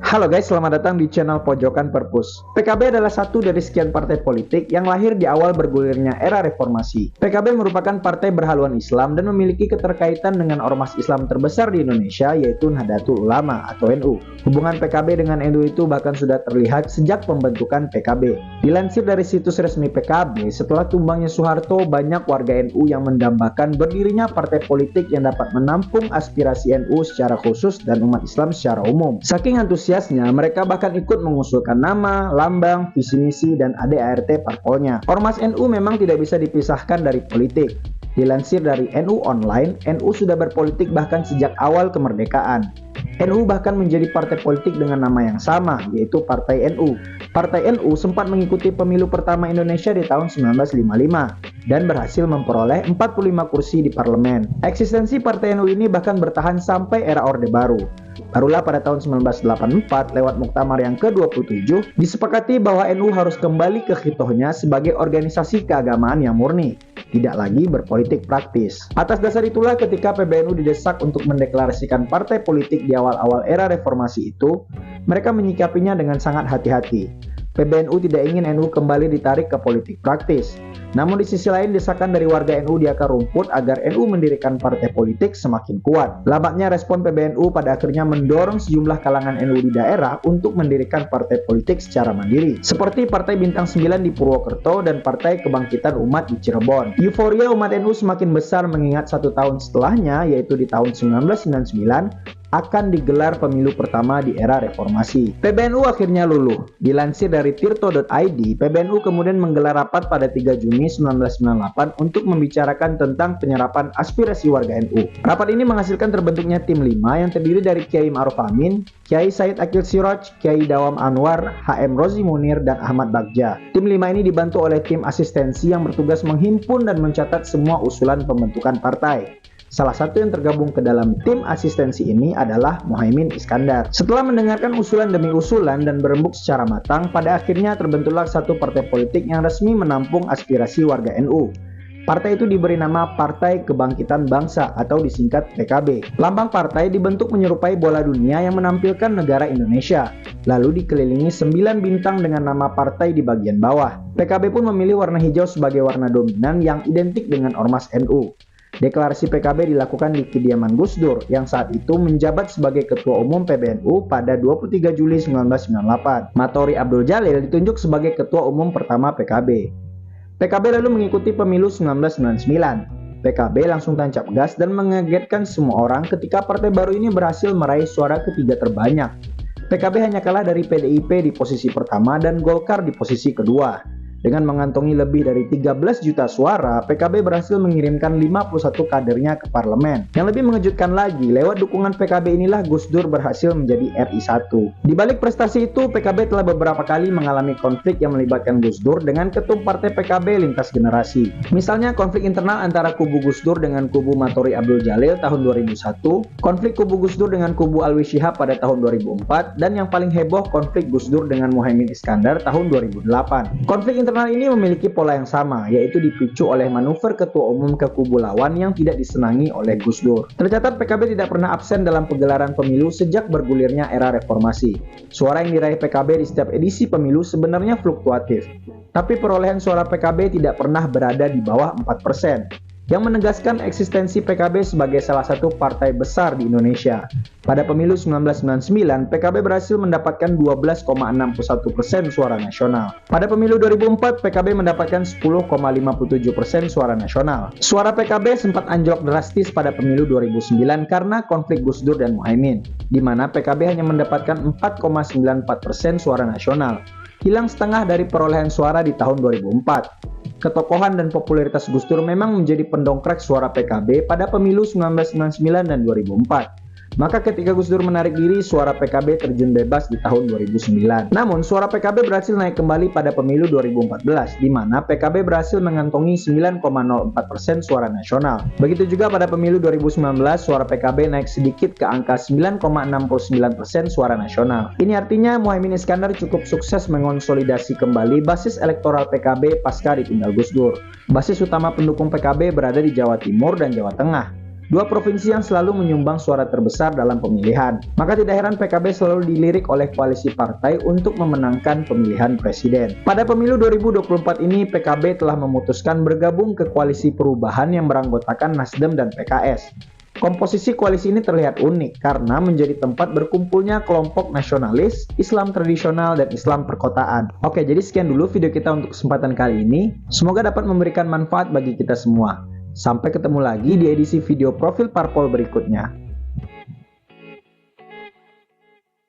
Halo guys, selamat datang di channel Pojokan Perpus. PKB adalah satu dari sekian partai politik yang lahir di awal bergulirnya era reformasi. PKB merupakan partai berhaluan Islam dan memiliki keterkaitan dengan ormas Islam terbesar di Indonesia, yaitu Nahdlatul Ulama atau NU. Hubungan PKB dengan NU itu bahkan sudah terlihat sejak pembentukan PKB. Dilansir dari situs resmi PKB, setelah tumbangnya Soeharto, banyak warga NU yang mendambakan berdirinya partai politik yang dapat menampung aspirasi NU secara khusus dan umat Islam secara umum. Saking antusiasnya, mereka bahkan ikut mengusulkan nama, lambang, visi misi, dan ADART parpolnya. Ormas NU memang tidak bisa dipisahkan dari politik. Dilansir dari NU Online, NU sudah berpolitik bahkan sejak awal kemerdekaan. NU bahkan menjadi partai politik dengan nama yang sama, yaitu Partai NU. Partai NU sempat mengikuti pemilu pertama Indonesia di tahun 1955 dan berhasil memperoleh 45 kursi di parlemen. Eksistensi Partai NU ini bahkan bertahan sampai era Orde Baru. Barulah pada tahun 1984 lewat Muktamar yang ke-27 disepakati bahwa NU harus kembali ke khitohnya sebagai organisasi keagamaan yang murni, tidak lagi berpolitik praktis. Atas dasar itulah ketika PBNU didesak untuk mendeklarasikan partai politik di awal-awal era reformasi itu, mereka menyikapinya dengan sangat hati-hati. PBNU tidak ingin NU kembali ditarik ke politik praktis. Namun di sisi lain desakan dari warga NU di akar rumput agar NU mendirikan partai politik semakin kuat. Lambatnya respon PBNU pada akhirnya mendorong sejumlah kalangan NU di daerah untuk mendirikan partai politik secara mandiri. Seperti Partai Bintang 9 di Purwokerto dan Partai Kebangkitan Umat di Cirebon. Euforia umat NU semakin besar mengingat 1 tahun setelahnya, yaitu di tahun 1999, akan digelar pemilu pertama di era reformasi. PBNU akhirnya luluh. Dilansir dari tirto.id, PBNU kemudian menggelar rapat pada 3 Juni 1998 untuk membicarakan tentang penyerapan aspirasi warga NU. Rapat ini menghasilkan terbentuknya tim 5 yang terdiri dari Kiai Ma'ruf Amin, Kiai Said Akil Siraj, Kiai Dawam Anwar, HM Rozi Munir, dan Ahmad Bagja. Tim 5 ini dibantu oleh tim asistensi yang bertugas menghimpun dan mencatat semua usulan pembentukan partai. Salah satu yang tergabung ke dalam tim asistensi ini adalah Muhaimin Iskandar. Setelah mendengarkan usulan demi usulan dan berembuk secara matang, pada akhirnya terbentuklah satu partai politik yang resmi menampung aspirasi warga NU. Partai itu diberi nama Partai Kebangkitan Bangsa atau disingkat PKB. Lambang partai dibentuk menyerupai bola dunia yang menampilkan negara Indonesia, lalu dikelilingi 9 bintang dengan nama partai di bagian bawah. PKB pun memilih warna hijau sebagai warna dominan yang identik dengan ormas NU. Deklarasi PKB dilakukan di kediaman Gus Dur yang saat itu menjabat sebagai Ketua Umum PBNU pada 23 Juli 1998. Matori Abdul Jalil ditunjuk sebagai Ketua Umum pertama PKB. PKB lalu mengikuti pemilu 1999. PKB langsung tancap gas dan mengagetkan semua orang ketika partai baru ini berhasil meraih suara ketiga terbanyak. PKB hanya kalah dari PDIP di posisi pertama dan Golkar di posisi kedua. Dengan mengantongi lebih dari 13 juta suara, PKB berhasil mengirimkan 51 kadernya ke parlemen. Yang lebih mengejutkan lagi, lewat dukungan PKB inilah Gus Dur berhasil menjadi RI 1. Di balik prestasi itu, PKB telah beberapa kali mengalami konflik yang melibatkan Gus Dur dengan ketum partai PKB lintas generasi. Misalnya konflik internal antara kubu Gus Dur dengan kubu Matori Abdul Jalil tahun 2001, konflik kubu Gus Dur dengan kubu Alwi Shihab pada tahun 2004, dan yang paling heboh konflik Gus Dur dengan Muhaimin Iskandar tahun 2008. Konflik internal ini memiliki pola yang sama, yaitu dipicu oleh manuver ketua umum ke kubu lawan yang tidak disenangi oleh Gus Dur. Tercatat PKB tidak pernah absen dalam pegelaran pemilu sejak bergulirnya era reformasi. Suara yang diraih PKB di setiap edisi pemilu sebenarnya fluktuatif, tapi perolehan suara PKB tidak pernah berada di bawah 4%. Yang menegaskan eksistensi PKB sebagai salah satu partai besar di Indonesia. Pada pemilu 1999, PKB berhasil mendapatkan 12,61% suara nasional. Pada pemilu 2004, PKB mendapatkan 10,57% suara nasional. Suara PKB sempat anjlok drastis pada pemilu 2009 karena konflik Gus Dur dan Muhaimin, di mana PKB hanya mendapatkan 4,94% suara nasional, hilang setengah dari perolehan suara di tahun 2004. Ketokohan dan popularitas Gus Dur memang menjadi pendongkrak suara PKB pada pemilu 1999 dan 2004. Maka ketika Gus Dur menarik diri, suara PKB terjun bebas di tahun 2009. Namun, suara PKB berhasil naik kembali pada pemilu 2014, di mana PKB berhasil mengantongi 9,04% suara nasional. Begitu juga pada pemilu 2019, suara PKB naik sedikit ke angka 9,69% suara nasional. Ini artinya Muhaimin Iskandar cukup sukses mengonsolidasi kembali basis elektoral PKB pasca ditinggal Gus Dur. Basis utama pendukung PKB berada di Jawa Timur dan Jawa Tengah. dua provinsi yang selalu menyumbang suara terbesar dalam pemilihan. Maka tidak heran PKB selalu dilirik oleh koalisi partai untuk memenangkan pemilihan presiden. Pada pemilu 2024 ini, PKB telah memutuskan bergabung ke koalisi perubahan yang beranggotakan Nasdem dan PKS. Komposisi koalisi ini terlihat unik karena menjadi tempat berkumpulnya kelompok nasionalis, Islam tradisional, dan Islam perkotaan. Oke, jadi sekian dulu video kita untuk kesempatan kali ini. Semoga dapat memberikan manfaat bagi kita semua. Sampai ketemu lagi di edisi video profil parpol berikutnya.